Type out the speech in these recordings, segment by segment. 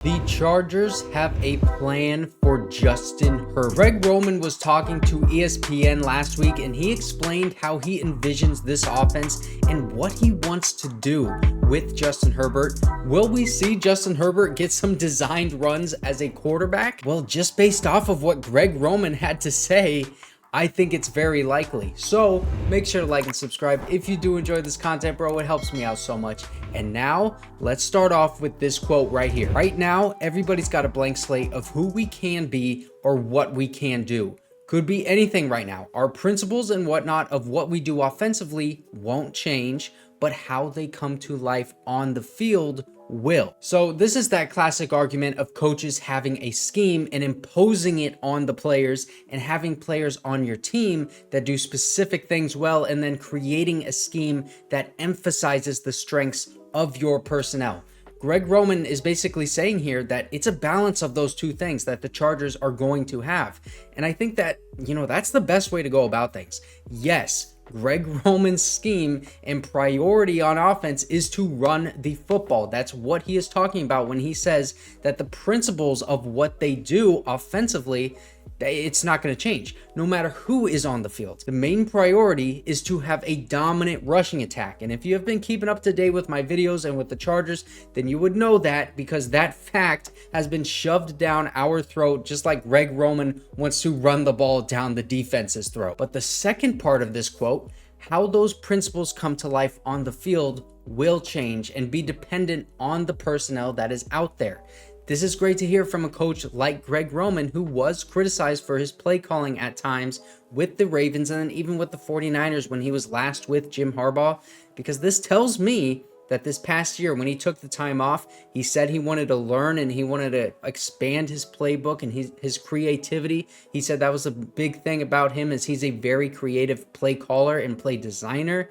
The Chargers have a plan for Justin Herbert. Greg Roman was talking to ESPN last week, and he explained how he envisions this offense and what he wants to do with Justin Herbert. Will we see Justin Herbert get some designed runs as a quarterback? Well, just based off of what Greg Roman had to say, I think it's very likely. So make sure to like and subscribe if you do enjoy this content, bro. It helps me out so much. And now let's start off with this quote right here. Right now, everybody's got a blank slate of who we can be or what we can do. Could be anything right now. Our principles and whatnot of what we do offensively won't change, but how they come to life on the field will. So this is that classic argument of coaches having a scheme and imposing it on the players and having players on your team that do specific things well and then creating a scheme that emphasizes the strengths of your personnel. Greg Roman is basically saying here that it's a balance of those two things that the Chargers are going to have. And I think that, that's the best way to go about things. Yes, Greg Roman's scheme and priority on offense is to run the football. That's what he is talking about when he says that the principles of what they do offensively, it's not going to change no matter who is on the field. The main priority is to have a dominant rushing attack. And if you have been keeping up to date with my videos and with the Chargers, then you would know that, because that fact has been shoved down our throat, just like Greg Roman wants to run the ball down the defense's throat. But the second part of this quote, how those principles come to life on the field, will change and be dependent on the personnel that is out there. This is great to hear from a coach like Greg Roman, who was criticized for his play calling at times with the Ravens and then even with the 49ers when he was last with Jim Harbaugh, because this tells me that this past year when he took the time off, he said he wanted to learn and he wanted to expand his playbook and his creativity. He said that was a big thing about him, is he's a very creative play caller and play designer.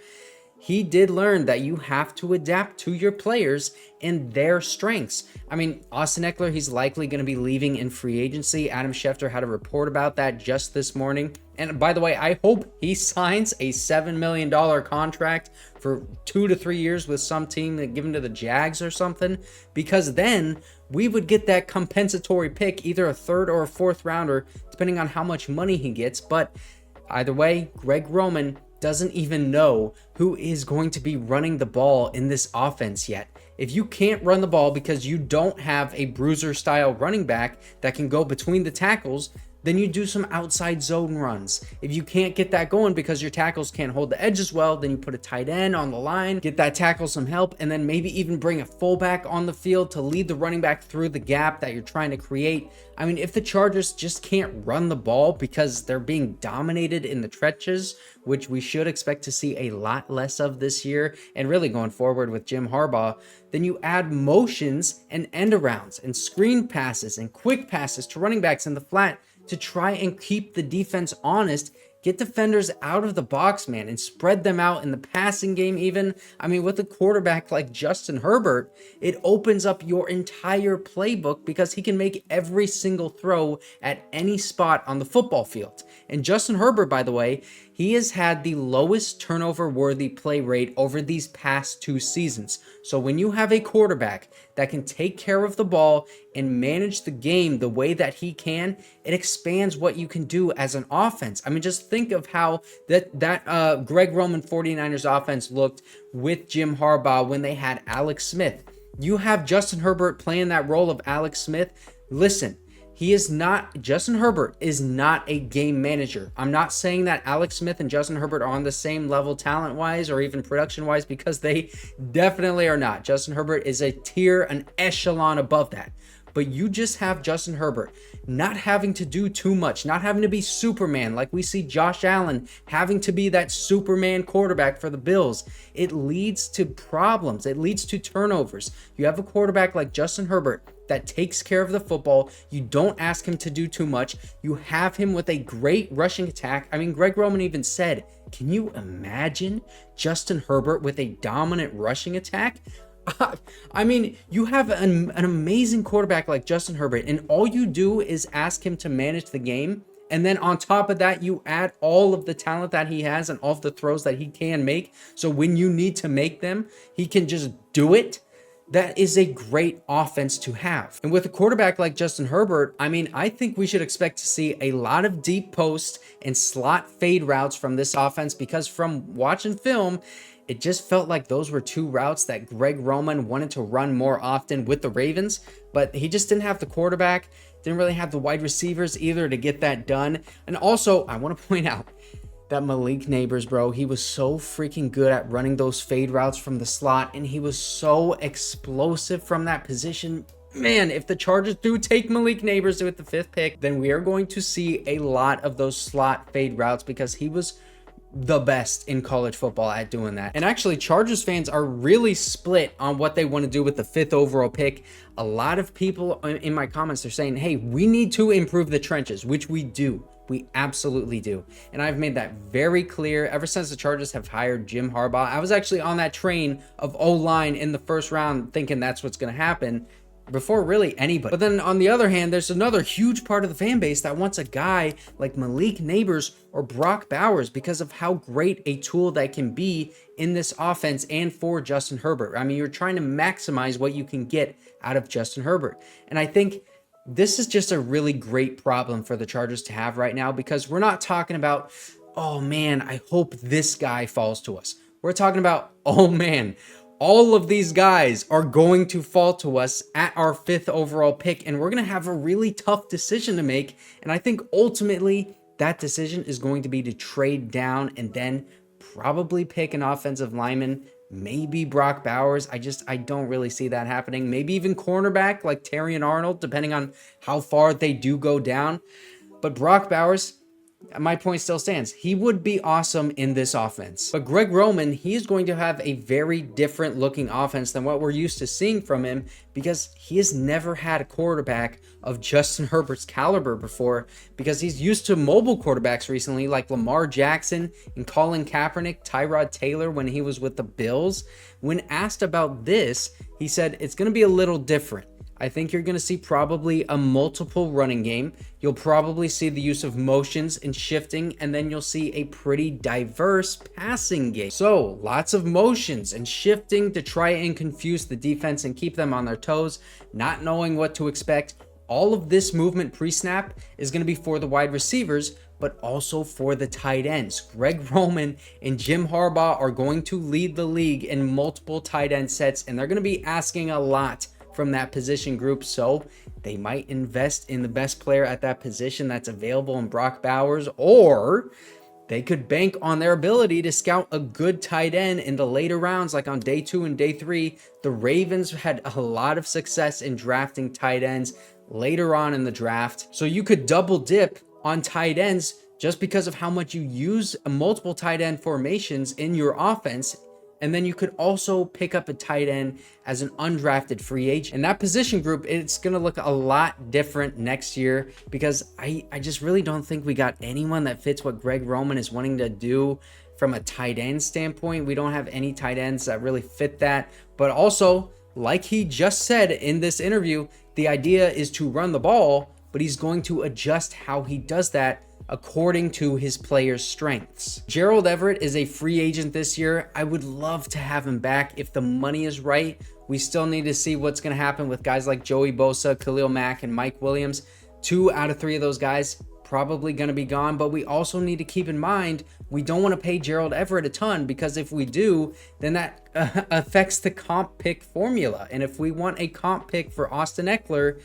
He did learn that you have to adapt to your players and their strengths. I mean, Austin Ekeler, he's likely going to be leaving in free agency. Adam Schefter had a report about that just this morning. And by the way, I hope he signs a $7 million contract for 2 to 3 years with some team that give him to the Jags or something, because then we would get that compensatory pick, either a third or a fourth rounder, depending on how much money he gets. But either way, Greg Roman doesn't even know who is going to be running the ball in this offense yet. If you can't run the ball because you don't have a bruiser style running back that can go between the tackles, then you do some outside zone runs. If you can't get that going because your tackles can't hold the edge as well, then you put a tight end on the line, get that tackle some help, and then maybe even bring a fullback on the field to lead the running back through the gap that you're trying to create. I mean, if the Chargers just can't run the ball because they're being dominated in the trenches, which we should expect to see a lot less of this year and really going forward with Jim Harbaugh, then you add motions and end arounds and screen passes and quick passes to running backs in the flat to try and keep the defense honest, get defenders out of the box, man, and spread them out in the passing game even. I mean, with a quarterback like Justin Herbert, it opens up your entire playbook because he can make every single throw at any spot on the football field. And Justin Herbert, by the way, he has had the lowest turnover-worthy play rate over these past 2 seasons. So when you have a quarterback that can take care of the ball and manage the game the way that he can, it expands what you can do as an offense. I mean, just think of how that Greg Roman 49ers offense looked with Jim Harbaugh when they had Alex Smith. You have Justin Herbert playing that role of Alex Smith. Listen, Justin Herbert is not a game manager. I'm not saying that Alex Smith and Justin Herbert are on the same level talent-wise or even production-wise, because they definitely are not. Justin Herbert is a tier, an echelon above that. But you just have Justin Herbert not having to do too much, not having to be Superman like we see Josh Allen having to be that Superman quarterback for the Bills. It leads to problems. It leads to turnovers. You have a quarterback like Justin Herbert that takes care of the football. You don't ask him to do too much. You have him with a great rushing attack. I mean, Greg Roman even said, can you imagine Justin Herbert with a dominant rushing attack? I mean, you have an amazing quarterback like Justin Herbert, and all you do is ask him to manage the game. And then on top of that, you add all of the talent that he has and all of the throws that he can make. So when you need to make them, he can just do it. that is a great offense to have. And with a quarterback like Justin Herbert, I mean, I think we should expect to see a lot of deep post and slot fade routes from this offense, because from watching film, it just felt like those were two routes that Greg Roman wanted to run more often with the Ravens, but he just didn't have the quarterback, didn't really have the wide receivers either to get that done. And also, I want to point out that Malik Nabers, bro, he was so freaking good at running those fade routes from the slot, and he was so explosive from that position. Man, if the Chargers do take Malik Nabers with the 5th pick, then we are going to see a lot of those slot fade routes, because he was the best in college football at doing that. And actually, Chargers fans are really split on what they want to do with the 5th overall pick. A lot of people in my comments are saying, hey, we need to improve the trenches, which we do. We absolutely do. And I've made that very clear ever since the Chargers have hired Jim Harbaugh. I was actually on that train of O-line in the first round thinking that's what's going to happen before really anybody. But then on the other hand, there's another huge part of the fan base that wants a guy like Malik Nabers or Brock Bowers because of how great a tool that can be in this offense and for Justin Herbert. I mean, you're trying to maximize what you can get out of Justin Herbert. And I think this is just a really great problem for the Chargers to have right now, because we're not talking about, oh man, I hope this guy falls to us. We're talking about, oh man, all of these guys are going to fall to us at our 5th overall pick, and we're going to have a really tough decision to make. And I think ultimately that decision is going to be to trade down and then probably pick an offensive lineman, maybe Brock Bowers. I don't really see that happening. Maybe even cornerback like Terrion Arnold, depending on how far they do go down. But Brock Bowers, my point still stands. He would be awesome in this offense. But Greg Roman, he is going to have a very different looking offense than what we're used to seeing from him, because he has never had a quarterback of Justin Herbert's caliber before, because he's used to mobile quarterbacks recently like Lamar Jackson and Colin Kaepernick, Tyrod Taylor when he was with the Bills. When asked about this, he said it's going to be a little different. I think you're going to see probably a multiple running game. You'll probably see the use of motions and shifting, and then you'll see a pretty diverse passing game. So lots of motions and shifting to try and confuse the defense and keep them on their toes, not knowing what to expect. All of this movement pre-snap is going to be for the wide receivers, but also for the tight ends. Greg Roman and Jim Harbaugh are going to lead the league in multiple tight end sets, and they're going to be asking a lot from that position group, so they might invest in the best player at that position that's available in Brock Bowers, or they could bank on their ability to scout a good tight end in the later rounds, like on day 2 and day 3. The Ravens had a lot of success in drafting tight ends later on in the draft, so you could double dip on tight ends just because of how much you use multiple tight end formations in your offense. And then you could also pick up a tight end as an undrafted free agent. And that position group, it's going to look a lot different next year, because I just really don't think we got anyone that fits what Greg Roman is wanting to do from a tight end standpoint. We don't have any tight ends that really fit that. But also, like he just said in this interview, the idea is to run the ball, but he's going to adjust how he does that according to his players' strengths. Gerald Everett is a free agent this year. I would love to have him back if the money is right. We still need to see what's going to happen with guys like Joey Bosa, Khalil Mack, and Mike Williams. 2 out of 3 of those guys probably going to be gone, but we also need to keep in mind we don't want to pay Gerald Everett a ton, because if we do, then that affects the comp pick formula. And if we want a comp pick for Austin Ekeler,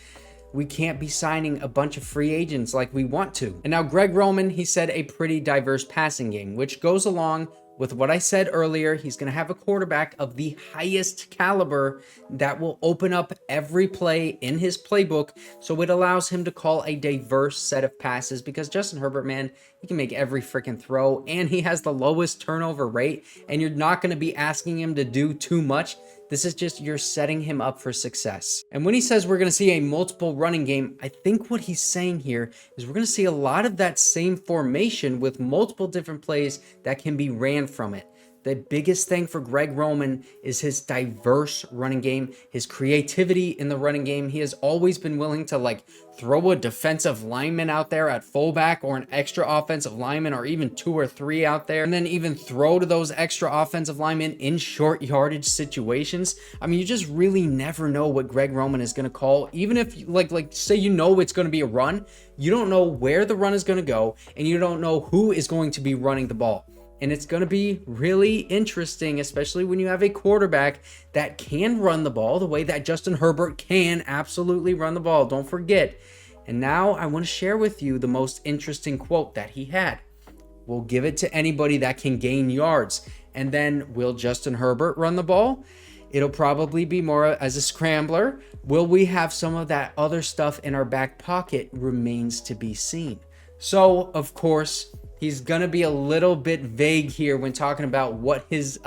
we can't be signing a bunch of free agents like we want to. And now Greg Roman, he said a pretty diverse passing game, which goes along with what I said earlier. He's going to have a quarterback of the highest caliber that will open up every play in his playbook. So it allows him to call a diverse set of passes, because Justin Herbert, man, he can make every freaking throw, and he has the lowest turnover rate, and you're not going to be asking him to do too much. This is just, you're setting him up for success. And when he says we're going to see a multiple running game, I think what he's saying here is we're going to see a lot of that same formation with multiple different plays that can be ran from it. The biggest thing for Greg Roman is his diverse running game, his creativity in the running game. He has always been willing to like throw a defensive lineman out there at fullback or an extra offensive lineman or even 2 or 3 out there, and then even throw to those extra offensive linemen in short yardage situations. I mean, you just really never know what Greg Roman is going to call. Even if like say you know it's going to be a run, you don't know where the run is going to go and you don't know who is going to be running the ball. And it's going to be really interesting, especially when you have a quarterback that can run the ball the way that Justin Herbert can absolutely run the ball. Don't forget. And now I want to share with you the most interesting quote that he had. We'll give it to anybody that can gain yards. And then will Justin Herbert run the ball? It'll probably be more as a scrambler. Will we have some of that other stuff in our back pocket? Remains to be seen. So, of course, he's going to be a little bit vague here when talking about what his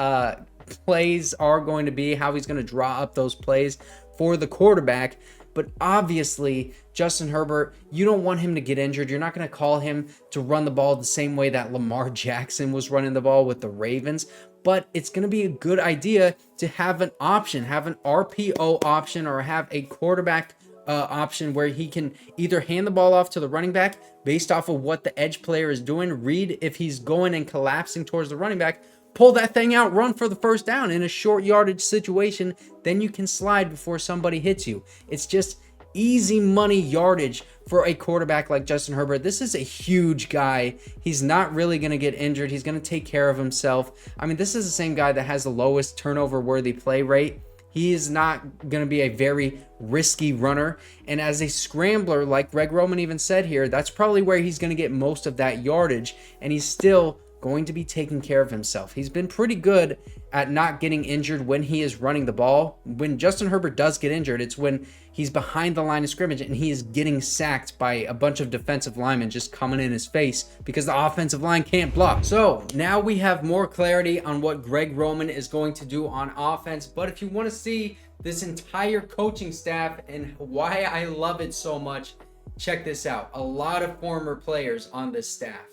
plays are going to be, how he's going to draw up those plays for the quarterback. But obviously, Justin Herbert, you don't want him to get injured. You're not going to call him to run the ball the same way that Lamar Jackson was running the ball with the Ravens. But it's going to be a good idea to have an option, have an RPO option, or have a quarterback option where he can either hand the ball off to the running back based off of what the edge player is doing, read if he's going and collapsing towards the running back, pull that thing out, run for the first down in a short yardage situation, then you can slide before somebody hits you. It's just easy money yardage for a quarterback like Justin Herbert. This is a huge guy. He's not really going to get injured. He's going to take care of himself. I mean, this is the same guy that has the lowest turnover worthy play rate. He is not going to be a very risky runner. And as a scrambler, like Greg Roman even said here, that's probably where he's going to get most of that yardage. And he's still going to be taking care of himself. He's been pretty good at not getting injured when he is running the ball. When Justin Herbert does get injured, it's when he's behind the line of scrimmage and he is getting sacked by a bunch of defensive linemen just coming in his face because the offensive line can't block. So now we have more clarity on what Greg Roman is going to do on offense. But if you want to see this entire coaching staff and why I love it so much, check this out. A lot of former players on this staff.